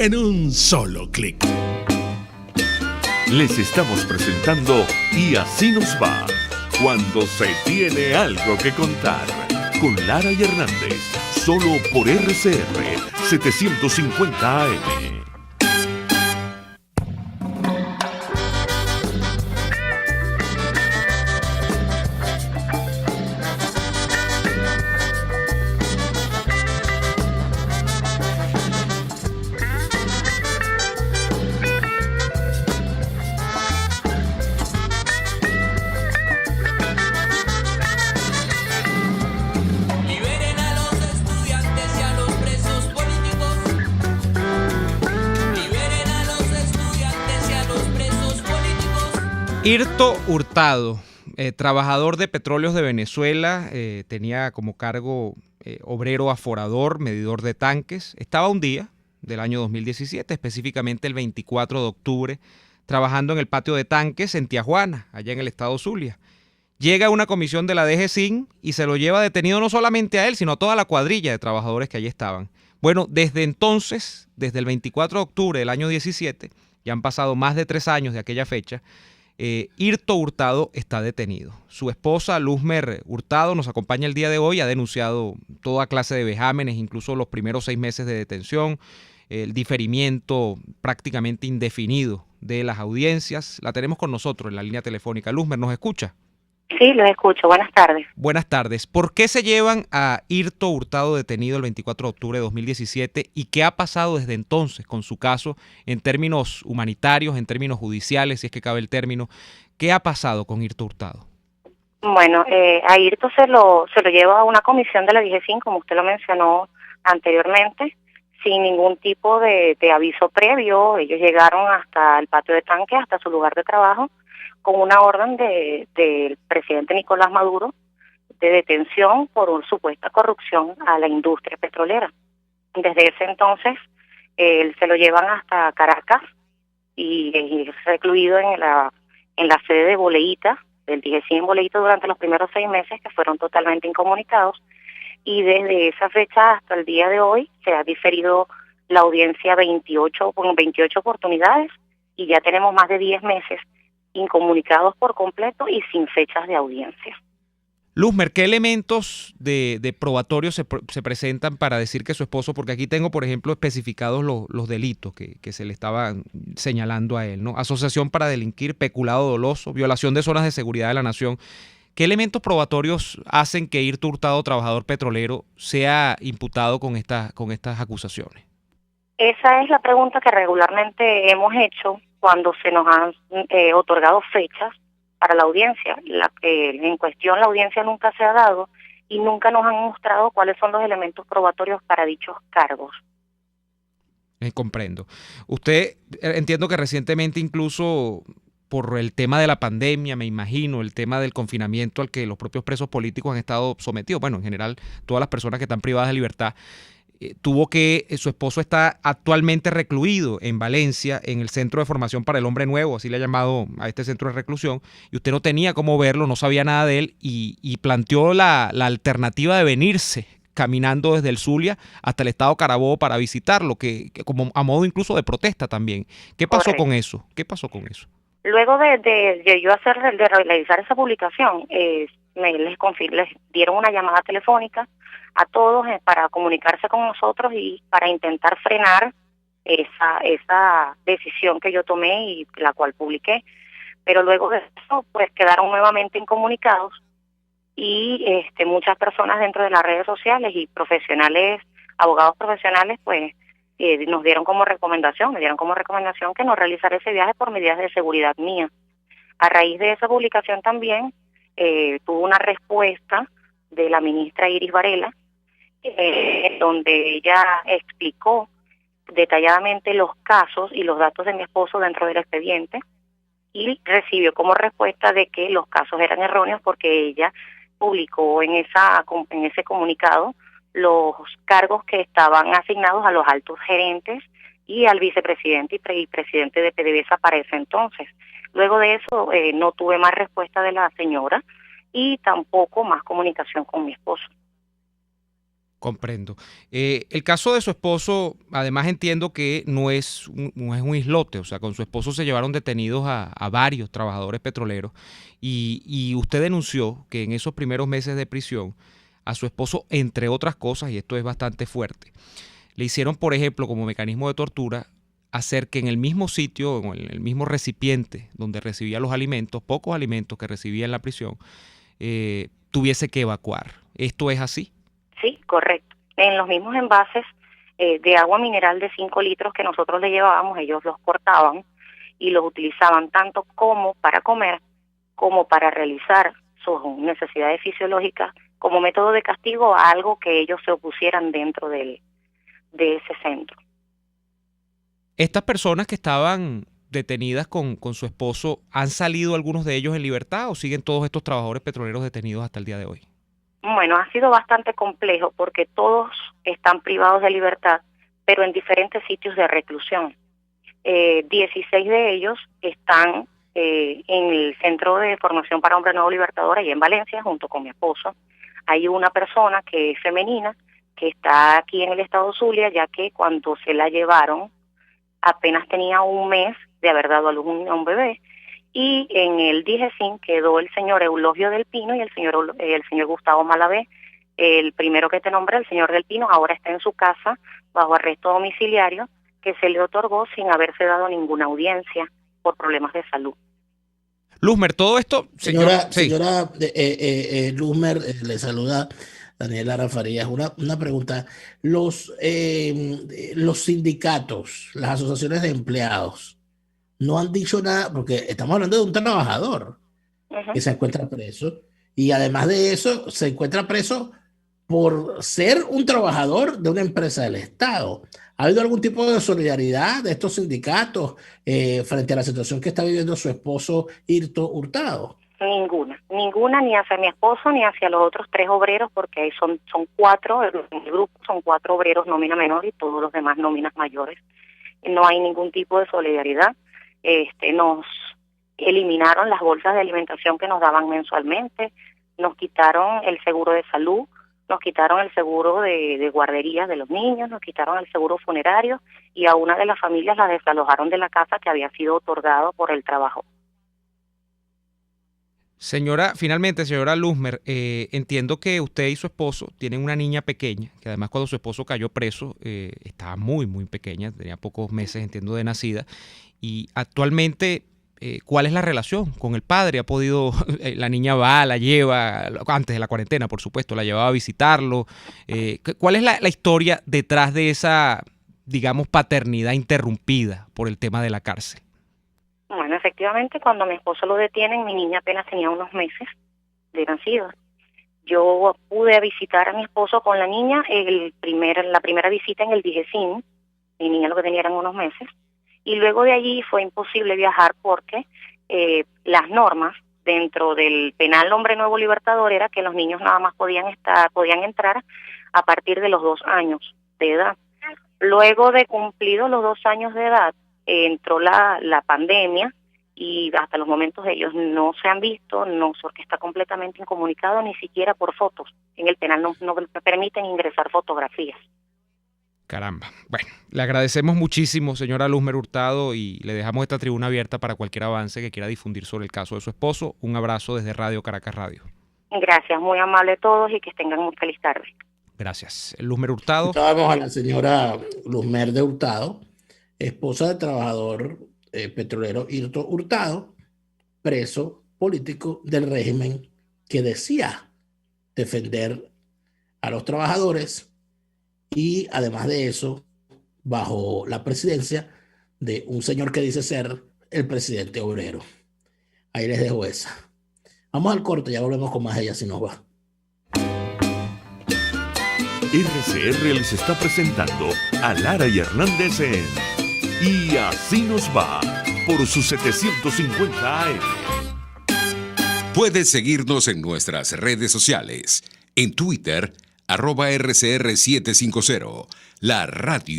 en un solo clic. Les estamos presentando Y así nos va, cuando se tiene algo que contar, con Lara y Hernández, solo por RCR 750 AM. Irto Hurtado, trabajador de Petróleos de Venezuela, tenía como cargo obrero aforador, medidor de tanques. Estaba un día del año 2017, específicamente el 24 de octubre, trabajando en el patio de tanques en Tijuana, allá en el estado Zulia. Llega una comisión de la DGCIN y se lo lleva detenido no solamente a él, sino a toda la cuadrilla de trabajadores que allí estaban. Bueno, desde entonces, desde el 24 de octubre del año 17, ya han pasado más de 3 años de aquella fecha, Irto Hurtado está detenido. Su esposa, Luzmer Hurtado, nos acompaña el día de hoy. Ha denunciado toda clase de vejámenes, incluso los primeros 6 meses de detención, el diferimiento prácticamente indefinido de las audiencias. La tenemos con nosotros en la línea telefónica. Luzmer, ¿nos escucha? Sí, los escucho. Buenas tardes. Buenas tardes. ¿Por qué se llevan a Irto Hurtado detenido el 24 de octubre de 2017 y qué ha pasado desde entonces con su caso en términos humanitarios, en términos judiciales, si es que cabe el término? ¿Qué ha pasado con Irto Hurtado? Bueno, a Irto se lo lleva a una comisión de la DGCIN, como usted lo mencionó anteriormente, sin ningún tipo de aviso previo. Ellos llegaron hasta el patio de tanque, hasta su lugar de trabajo, con una orden del presidente Nicolás Maduro de detención por una supuesta corrupción a la industria petrolera. Desde ese entonces, se lo llevan hasta Caracas y es recluido en la sede de Boleíta, del DGCIN en Boleíta, durante los primeros 6 meses, que fueron totalmente incomunicados, y desde esa fecha hasta el día de hoy se ha diferido la audiencia 28 oportunidades y ya tenemos más de 10 meses incomunicados por completo y sin fechas de audiencia. Luzmer, ¿qué elementos de probatorio se presentan para decir que su esposo, porque aquí tengo, por ejemplo, especificados los delitos que se le estaban señalando a él, ¿no? Asociación para delinquir, peculado doloso, violación de zonas de seguridad de la nación. ¿Qué elementos probatorios hacen que Irto Hurtado, trabajador petrolero, sea imputado con estas acusaciones? Esa es la pregunta que regularmente hemos hecho cuando se nos han otorgado fechas para la audiencia. En cuestión la audiencia nunca se ha dado y nunca nos han mostrado cuáles son los elementos probatorios para dichos cargos. Comprendo. Usted, entiendo que recientemente incluso por el tema de la pandemia, me imagino, el tema del confinamiento al que los propios presos políticos han estado sometidos, bueno, en general todas las personas que están privadas de libertad, su esposo está actualmente recluido en Valencia, en el Centro de Formación para el Hombre Nuevo, así le ha llamado a este centro de reclusión, y usted no tenía cómo verlo, no sabía nada de él, y planteó la alternativa de venirse caminando desde el Zulia hasta el estado Carabobo para visitarlo, que como a modo incluso de protesta también. ¿Qué pasó con eso? ¿Qué pasó con eso? Luego de yo realizar esa publicación, les dieron una llamada telefónica a todos para comunicarse con nosotros y para intentar frenar esa decisión que yo tomé y la cual publiqué. Pero luego de eso, pues quedaron nuevamente incomunicados y muchas personas dentro de las redes sociales y profesionales, abogados profesionales, pues me dieron como recomendación que no realizara ese viaje por medidas de seguridad mía. A raíz de esa publicación también tuvo una respuesta de la ministra Iris Varela, donde ella explicó detalladamente los casos y los datos de mi esposo dentro del expediente y recibió como respuesta de que los casos eran erróneos porque ella publicó en ese comunicado los cargos que estaban asignados a los altos gerentes y al vicepresidente y presidente de PDVSA para ese entonces. Luego de eso no tuve más respuesta de la señora y tampoco más comunicación con mi esposo. Comprendo. El caso de su esposo, además entiendo que no es un islote, o sea, con su esposo se llevaron detenidos a varios trabajadores petroleros y usted denunció que en esos primeros meses de prisión a su esposo, entre otras cosas, y esto es bastante fuerte, le hicieron, por ejemplo, como mecanismo de tortura, hacer que en el mismo sitio, en el mismo recipiente donde recibía los alimentos, pocos alimentos que recibía en la prisión, tuviese que evacuar. ¿Esto es así? Sí, correcto. En los mismos envases de agua mineral de 5 litros que nosotros le llevábamos, ellos los cortaban y los utilizaban tanto como para comer, como para realizar sus necesidades fisiológicas, como método de castigo a algo que ellos se opusieran dentro de ese centro. Estas personas que estaban detenidas con su esposo, ¿han salido algunos de ellos en libertad o siguen todos estos trabajadores petroleros detenidos hasta el día de hoy? Bueno, ha sido bastante complejo porque todos están privados de libertad, pero en diferentes sitios de reclusión. 16 de ellos están en el Centro de Formación para Hombre Nuevo Libertador, allá en Valencia, junto con mi esposo. Hay una persona que es femenina, que está aquí en el estado Zulia, ya que cuando se la llevaron, apenas tenía un mes de haber dado a luz a un bebé. Y en el DIGESIN quedó el señor Eulogio del Pino y el señor Gustavo Malavé. El primero que te nombré, el señor del Pino, ahora está en su casa bajo arresto domiciliario que se le otorgó sin haberse dado ninguna audiencia por problemas de salud. Luzmer, todo esto... Señora sí. Luzmer, le saluda Daniela Lara Farías. Una pregunta. Los sindicatos, las asociaciones de empleados, no han dicho nada, porque estamos hablando de un trabajador que se encuentra preso, y además de eso, se encuentra preso por ser un trabajador de una empresa del Estado. ¿Ha habido algún tipo de solidaridad de estos sindicatos frente a la situación que está viviendo su esposo Irto Hurtado? Ninguna, ni hacia mi esposo ni hacia los otros 3 obreros, porque ahí son 4, en el grupo son 4 obreros nómina menor y todos los demás nóminas mayores. No hay ningún tipo de solidaridad. Nos eliminaron las bolsas de alimentación que nos daban mensualmente, nos quitaron el seguro de salud, nos quitaron el seguro de guardería de los niños, nos quitaron el seguro funerario y a una de las familias la desalojaron de la casa que había sido otorgado por el trabajo. Finalmente, señora Luzmer, entiendo que usted y su esposo tienen una niña pequeña, que además cuando su esposo cayó preso estaba muy, muy pequeña, tenía pocos meses, entiendo, de nacida, y actualmente, ¿cuál es la relación con el padre? ¿Ha podido, la niña va, la lleva, antes de la cuarentena, por supuesto, la llevaba a visitarlo? ¿Cuál es la historia detrás de esa, digamos, paternidad interrumpida por el tema de la cárcel? Bueno, efectivamente, cuando mi esposo lo detienen, mi niña apenas tenía unos meses de nacida. Yo pude visitar a mi esposo con la niña la primera visita en el DIGESIN, mi niña lo que tenía eran unos meses, y luego de allí fue imposible viajar porque las normas dentro del penal Hombre Nuevo Libertador era que los niños nada más podían entrar a partir de los 2 años de edad. Luego de cumplidos los 2 años de edad, entró la pandemia y hasta los momentos ellos no se han visto, porque está completamente incomunicado, ni siquiera por fotos. En el penal no permiten ingresar fotografías. Caramba. Bueno, le agradecemos muchísimo, señora Luzmer Hurtado, y le dejamos esta tribuna abierta para cualquier avance que quiera difundir sobre el caso de su esposo. Un abrazo desde Radio Caracas Radio. Gracias, muy amable a todos y que tengan muy feliz tarde. Gracias. Luzmer Hurtado. Estábamos a la señora Luzmer de Hurtado, esposa del trabajador petrolero Irto Hurtado, preso político del régimen que decía defender a los trabajadores y además de eso, bajo la presidencia de un señor que dice ser el presidente obrero. Ahí les dejo esa. Vamos al corte, ya volvemos con más de Ella Si Nos Va. RCR les está presentando a Lara y Hernández en Y Así Nos Va por sus 750 AM. Puedes seguirnos en nuestras redes sociales. En Twitter, @RCR750. La radio